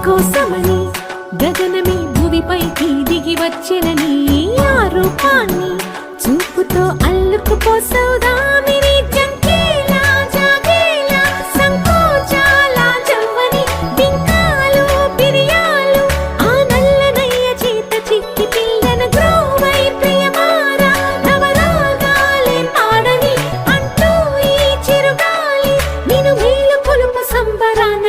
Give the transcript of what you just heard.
కోసమని గగనమే భువిపైకి దిగి వచ్చెనని ఆ రూపాన్ని చూపుతో అల్లుకుపోసౌదామిని జంకేలా జాగేలా సంకోచాల జవ్వని బింకాలు బిరియాలు ఆ నల్లనయ్య చేత చిక్కి పిల్లన గ్రోవై ప్రియమారా నవరాగాలే పాడని అంటూ ఈ చిరుగాలి నిను మేలు కొలుపు సంబరాన